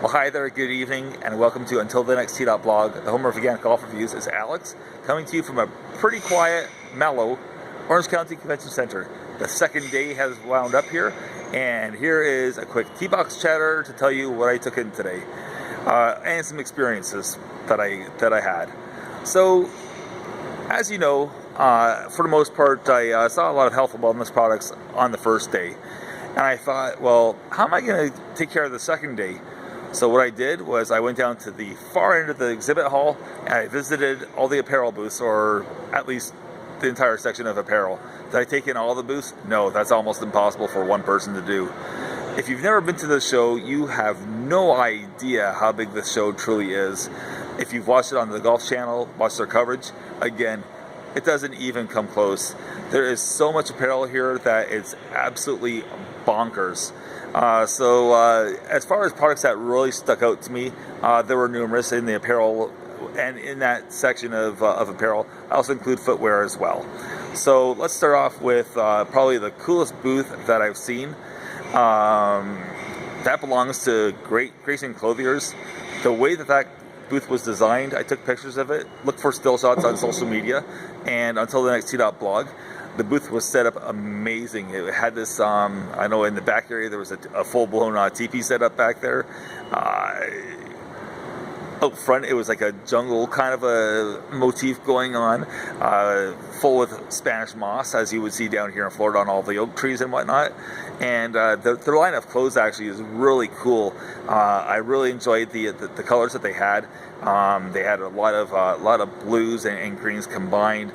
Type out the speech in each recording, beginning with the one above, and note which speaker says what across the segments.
Speaker 1: Well, hi there, good evening, and welcome to Until the Next Tee.blog. The home of organic golf reviews is Alex, coming to you from a pretty quiet, mellow Orange County Convention Center. The second day has wound up here, and here is a quick tee box chatter to tell you what I took in today, and some experiences that I had. So, as you know, for the most part, I saw a lot of health and wellness products on the first day, and I thought, well, how am I going to take care of the second day? So what I did was I went down to the far end of the exhibit hall and I visited all the apparel booths, or at least the entire section of apparel. Did I take in all the booths? No, that's almost impossible for one person to do. If you've never been to the show, you have no idea how big this show truly is. If you've watched it on the Golf Channel, watched their coverage, again, it doesn't even come close. There is so much apparel here that it's absolutely bonkers. As far as products that really stuck out to me, there were numerous in the apparel, and in that section of apparel, I also include footwear as well. So let's start off with probably the coolest booth that I've seen. That belongs to Grayson Clothiers. The way that booth was designed, I took pictures of it. Look for still shots on social media, and Until the Next Tee.blog. The booth was set up amazing. It had this, I know in the back area there was a full-blown teepee set up back there. Out front it was like a jungle kind of a motif going on, full with Spanish moss, as you would see down here in Florida on all the oak trees and whatnot. And their line of clothes actually is really cool. I really enjoyed the colors that they had. They had a lot of blues and greens combined.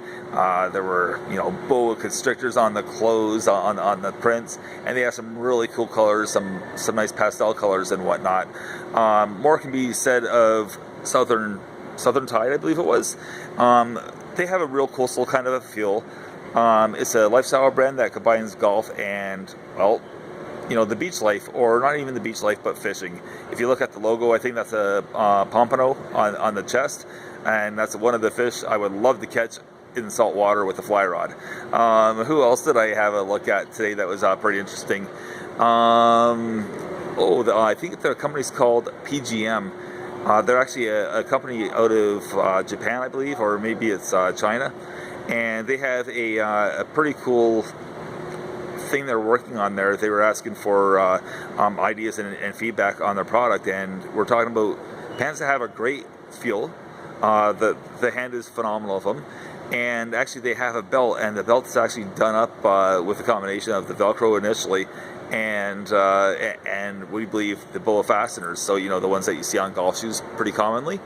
Speaker 1: There were boa constrictors on the clothes, on the prints, and they have some really cool colors, some nice pastel colors and whatnot. More can be said of Southern Tide, I believe it was. They have a real coastal kind of a feel. It's a lifestyle brand that combines golf and, well, the beach life, or not even the beach life, but fishing. If you look at the logo, I think that's a pompano on the chest, and that's one of the fish I would love to catch in salt water with a fly rod. Who else did I have a look at today that was pretty interesting? I think the company's called PGM. They're actually a company out of Japan, I believe, or maybe it's China, and they have a pretty cool thing they're working on there. They were asking for ideas and feedback on their product, and we're talking about pants that have a great feel. The hand is phenomenal of them, and actually they have a belt, and the belt's actually done up with a combination of the Velcro initially and we believe the boa fasteners, so the ones that you see on golf shoes pretty commonly.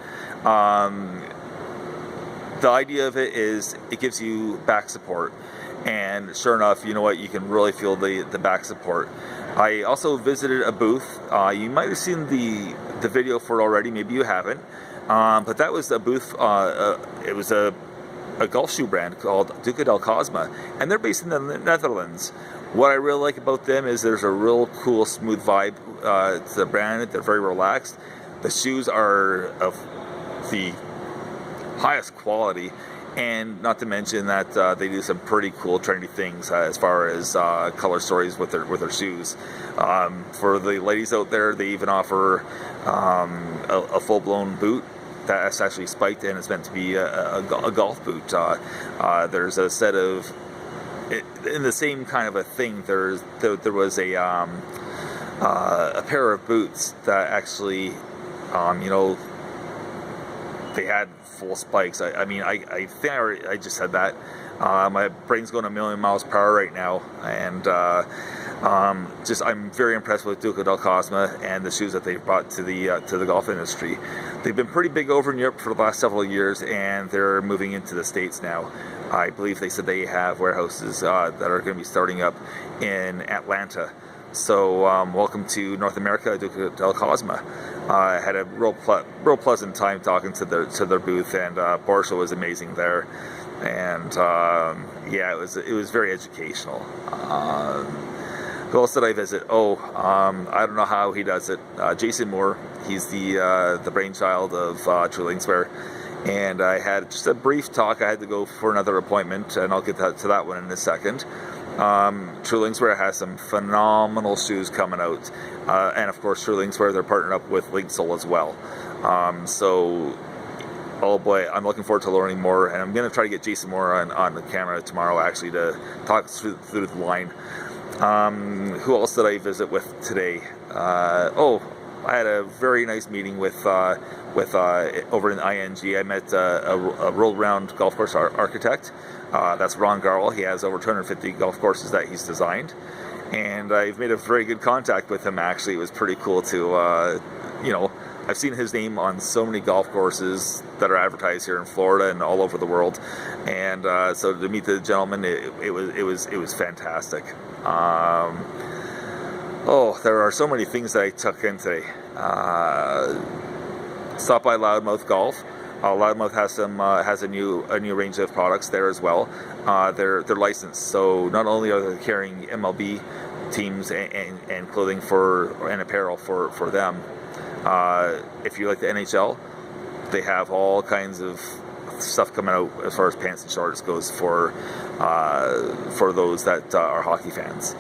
Speaker 1: The idea of it is it gives you back support, and sure enough, you can really feel the back support. I also visited a booth. You might have seen the video for it already, maybe you haven't, but that was a booth. It was a golf shoe brand called Duca del Cosma, and they're based in the Netherlands. What I really like about them is there's a real cool, smooth vibe to the brand. They're very relaxed. The shoes are of the highest quality, and not to mention that they do some pretty cool, trendy things as far as color stories with their shoes. For the ladies out there, they even offer a full-blown boot that's actually spiked, and it's meant to be a golf boot. There's a set of, in the same kind of a thing, there was a pair of boots that actually, they had full spikes. I think I just said that. My brain's going a million miles per hour right now, and I'm very impressed with Duca del Cosma and the shoes that they've brought to the golf industry. They've been pretty big over in Europe for the last several years, and they're moving into the States now. I believe they said they have warehouses that are going to be starting up in Atlanta. So welcome to North America, Duca del Cosma. I had a real pleasant time talking to their booth, and Porsche was amazing there, and it was very educational. Who else did I visit? I don't know how he does it. Jason Moore, he's the brainchild of True Linkswear, and I had just a brief talk. I had to go for another appointment, and I'll get to that one in a second. True Linkswear has some phenomenal shoes coming out, and of course True Linkswear, they're partnered up with Linksole as well. So, oh boy, I'm looking forward to learning more, and I'm going to try to get Jason Moore on the camera tomorrow actually to talk through the line. Who else did I visit with today? I had a very nice meeting with over in ING. I met a world-round golf course architect. That's Ron Garl. He has over 250 golf courses that he's designed, and I've made a very good contact with him. Actually, it was pretty cool to, I've seen his name on so many golf courses that are advertised here in Florida and all over the world, and so to meet the gentleman, it was fantastic. There are so many things that I took in today. Stopped by Loudmouth Golf. Loudmouth has a new range of products there as well. They're licensed, so not only are they carrying MLB teams and clothing and apparel for them. If you like the NHL, they have all kinds of stuff coming out as far as pants and shorts goes for those that are hockey fans.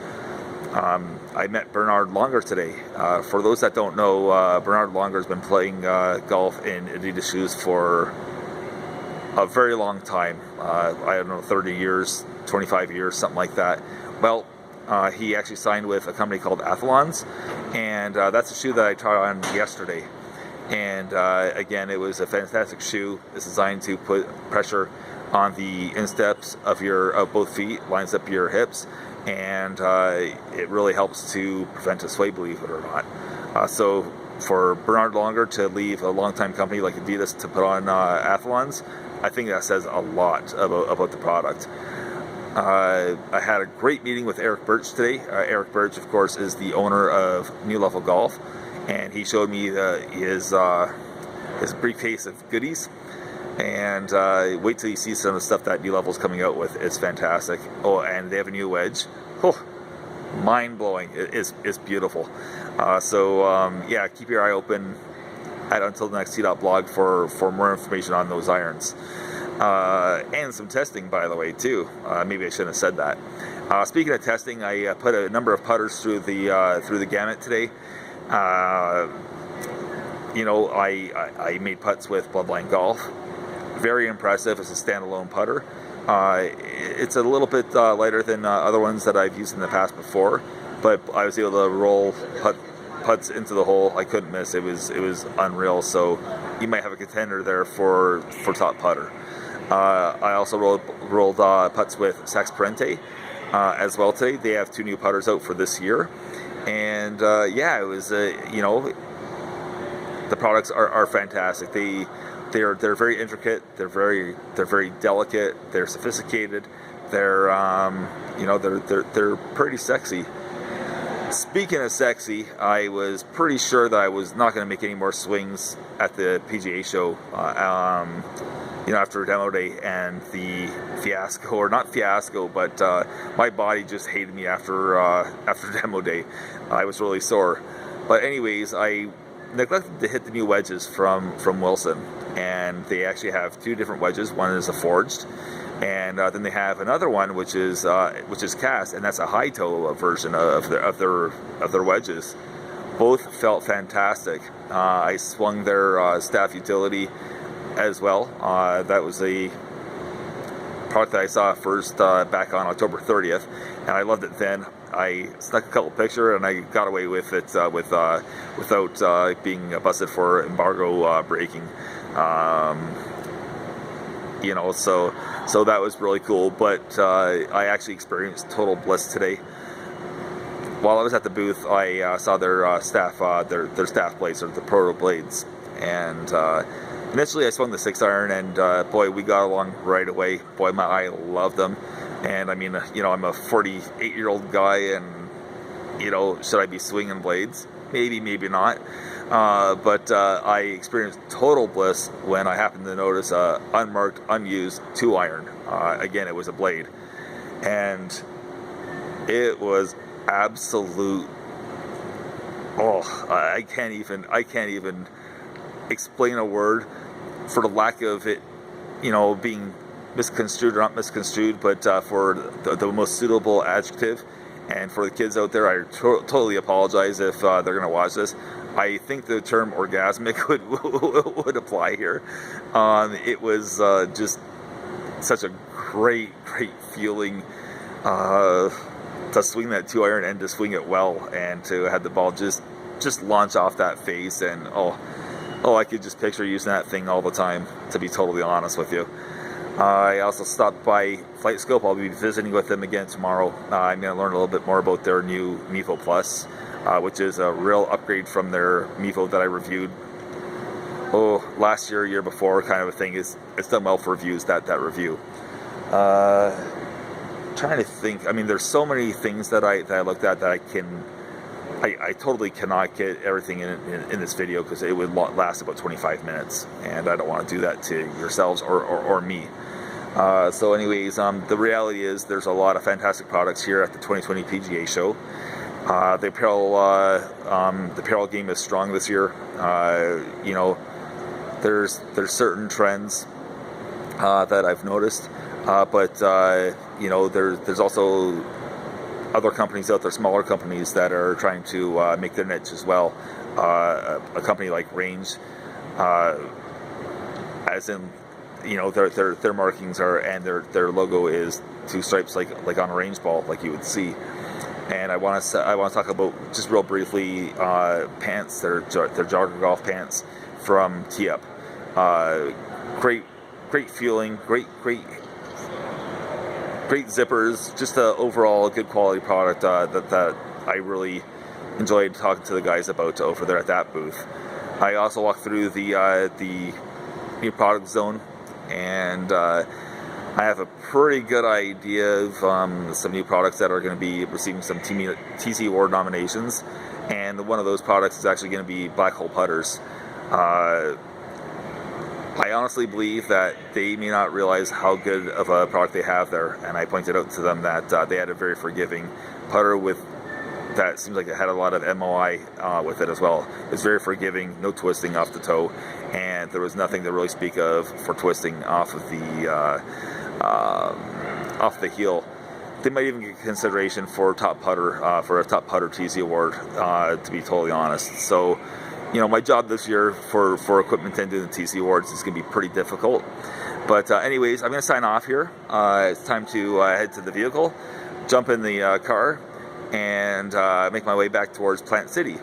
Speaker 1: I met Bernard Longer today. For those that don't know, Bernard Longer has been playing golf in Adidas shoes for a very long time. I don't know, 30 years, 25 years, something like that. Well, he actually signed with a company called Athlons, and that's a shoe that I tried on yesterday. And again, it was a fantastic shoe. It's designed to put pressure on the insteps of both feet, lines up your hips, and it really helps to prevent a sway, believe it or not. So for Bernard Longer to leave a longtime company like Adidas to put on Athlons, I think that says a lot about the product. I had a great meeting with Eric Birch today. Eric Birch, of course, is the owner of New Level Golf, and he showed me his briefcase of goodies. And wait till you see some of the stuff that New Level's coming out with. It's fantastic. Oh, and they have a new wedge. Oh, mind-blowing. It's beautiful. Yeah, keep your eye open at Until the Next Tee.blog for more information on those irons. And some testing, by the way, too. Maybe I shouldn't have said that. Speaking of testing, I put a number of putters through the gamut today. I made putts with Bloodline Golf. Very impressive. It's a standalone putter. It's a little bit lighter than other ones that I've used in the past before, but I was able to roll putts into the hole. I couldn't miss. It was unreal. So you might have a contender there for top putter. I also rolled putts with Sax Parente as well today. They have 2 new putters out for this year, and it was the products are fantastic. They're very intricate. They're very delicate. They're sophisticated. They're they're pretty sexy. Speaking of sexy, I was pretty sure that I was not going to make any more swings at the PGA Show. After demo day and the fiasco, or not fiasco, but my body just hated me after demo day. I was really sore. But anyways, I neglected to hit the new wedges from Wilson, and they actually have 2 different wedges. One is a forged, and then they have another one which is cast, and that's a high toe version of their wedges. Both felt fantastic. I swung their staff utility as well. That was a product that I saw first back on October 30th, and I loved it then. I snuck a couple pictures and I got away with it without being busted for embargo breaking. So that was really cool. But I actually experienced total bliss today. While I was at the booth, I saw their staff blades, or the proto blades, and initially I swung the 6-iron, and boy, we got along right away. Boy, I love them. And I mean, I'm a 48-year-old guy, and should I be swinging blades? Maybe, maybe not. But I experienced total bliss when I happened to notice a unmarked, unused 2-iron. Again, it was a blade, and it was absolute. I can't even explain a word for the lack of it, being misconstrued or not misconstrued, but for the most suitable adjective. And for the kids out there, I totally apologize if they're going to watch this. I think the term orgasmic would apply here. It was just such a great feeling to swing that 2-iron and to swing it well, and to have the ball just launch off that face. And I could just picture using that thing all the time, to be totally honest with you. I also stopped by Flight Scope. I'll be visiting with them again tomorrow. I'm going to learn a little bit more about their new MeFo Plus, which is a real upgrade from their MeFo that I reviewed last year before, kind of a thing. It's done well for reviews, that review. Trying to think. I mean, there's so many things that I looked at that I totally cannot get everything in this video, because it would last about 25 minutes, and I don't want to do that to yourselves or me. So anyways, the reality is there's a lot of fantastic products here at the 2020 PGA Show. The apparel game is strong this year. You know, there's certain trends that I've noticed, but you know, there's also other companies out there, smaller companies, that are trying to make their niche as well. A company like Range, as in, you know, their markings are, and their logo is 2 stripes, like on a range ball, like you would see. And I want to talk about, just real briefly, pants. Their jogger golf pants from Tee Up. Great feeling, great zippers, just an overall good quality product that I really enjoyed talking to the guys about over there at that booth. I also walked through the new product zone, and I have a pretty good idea of some new products that are going to be receiving some TC Award nominations, and one of those products is actually going to be black hole putters. I honestly believe that they may not realize how good of a product they have there, and I pointed out to them that they had a very forgiving putter that seems like it had a lot of MOI with it as well. It's very forgiving, no twisting off the toe, and there was nothing to really speak of for twisting off of the heel. They might even get consideration for top putter for a top putter TC award, to be totally honest. So, you know, my job this year for equipment and doing the TC awards is going to be pretty difficult. But anyways, I'm going to sign off here. It's time to head to the vehicle, jump in the car, and make my way back towards Plant City.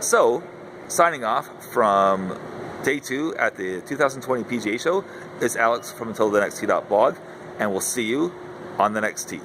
Speaker 1: So, signing off from day 2 at the 2020 PGA Show is Alex from Until the Next Tee blog, and we'll see you on the next tee.